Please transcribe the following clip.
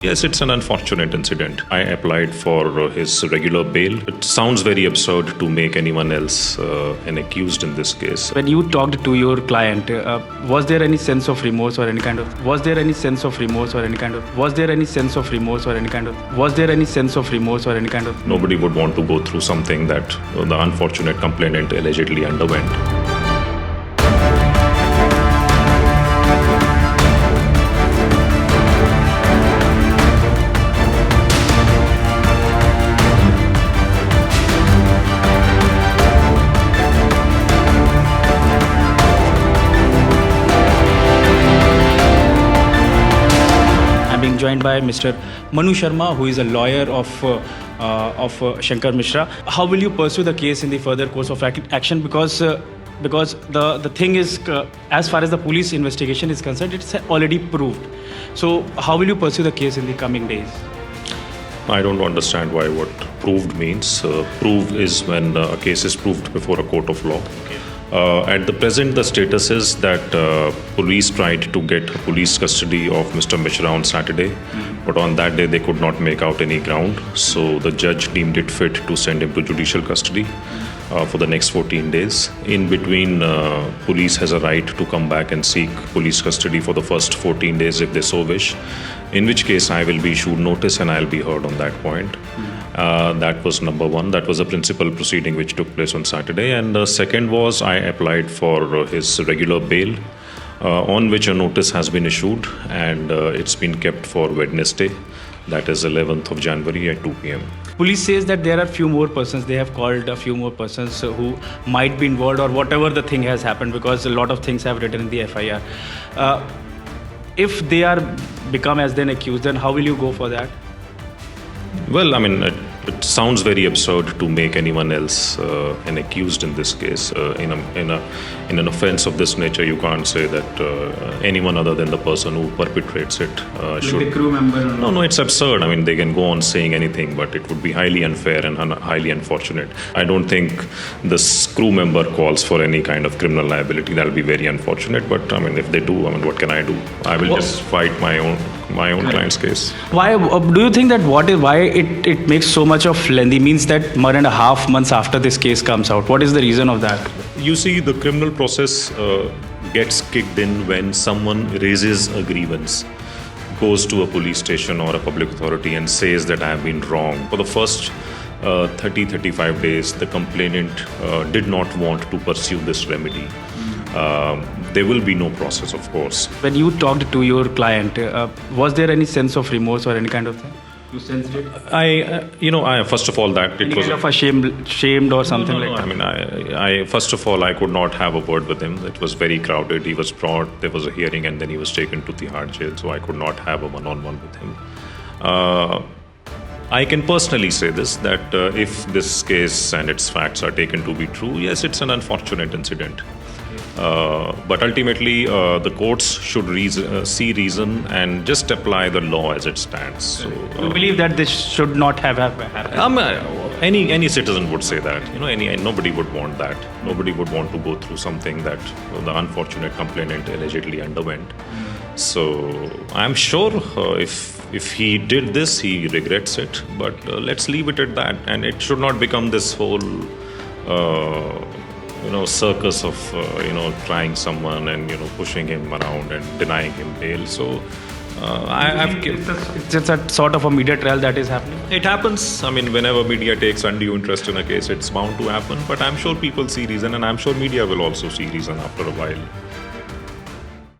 Yes, it's an unfortunate incident. I applied for his regular bail. It sounds very absurd to make anyone else an accused in this case. When you talked to your client, was there any sense of remorse or any kind of? Was there any sense of remorse or any kind of? Was there any sense of remorse or any kind of? Was there any sense of remorse or any kind of? Nobody would want to go through something that the unfortunate complainant allegedly underwent. Being joined by Mr. Manu Sharma, who is a lawyer of Shankar Mishra. How will you pursue the case in the further course of action? Because the thing is, as far as the police investigation is concerned, it's already proved. So how will you pursue the case in the coming days? I don't understand what proved means. Prove is when a case is proved before a court of law. At the present, the status is that police tried to get police custody of Mr. Mishra on Saturday, but on that day they could not make out any ground. So the judge deemed it fit to send him to judicial custody for the next 14 days. In between, police has a right to come back and seek police custody for the first 14 days if they so wish, in which case I will be issued notice and I'll be heard on that point. That was number one. That was a principal proceeding which took place on Saturday. And the second was I applied for his regular bail, on which a notice has been issued, and it's been kept for Wednesday, that is 11th of January at 2 p.m. Police says that there are few more persons. They have called a few more persons who might be involved, or whatever the thing has happened, because a lot of things have written in the FIR. If they are become as then accused, then how will you go for that? Well, I mean, it sounds very absurd to make anyone else an accused in this case. In an offense of this nature, you can't say that anyone other than the person who perpetrates it should. The crew member? No, it's absurd. I mean, they can go on saying anything, but it would be highly unfair and highly unfortunate. I don't think this crew member calls for any kind of criminal liability. That'll be very unfortunate. But I mean, if they do, I mean, what can I do? I will just fight my own client's case. Why do you think that why it makes so much of lengthy, means that 1.5 months after this case comes out? What is the reason of that? You see, the criminal process gets kicked in when someone raises a grievance, goes to a police station or a public authority and says that I have been wrong. For the first 35 days, the complainant did not want to pursue this remedy. There will be no process, of course. When you talked to your client, was there any sense of remorse or any kind of thing? You sensed it? I first of all that it was kind of ashamed or something like that. I mean, I first of all I could not have a word with him. It was very crowded. He was brought. There was a hearing, and then he was taken to Tihar jail. So I could not have a one-on-one with him. I can personally say this, that if this case and its facts are taken to be true, yes, it's an unfortunate incident. But ultimately, the courts should see reason and just apply the law as it stands. So, you believe that this should not have happened? Any citizen would say that. Nobody would want that. Nobody would want to go through something that the unfortunate complainant allegedly underwent. So I'm sure if he did this, he regrets it. But let's leave it at that, and it should not become this whole. Circus of trying someone and pushing him around and denying him bail. So it's a sort of a media trial that is happening. It happens. I mean, whenever media takes undue interest in a case, it's bound to happen. But I'm sure people see reason, and I'm sure media will also see reason after a while.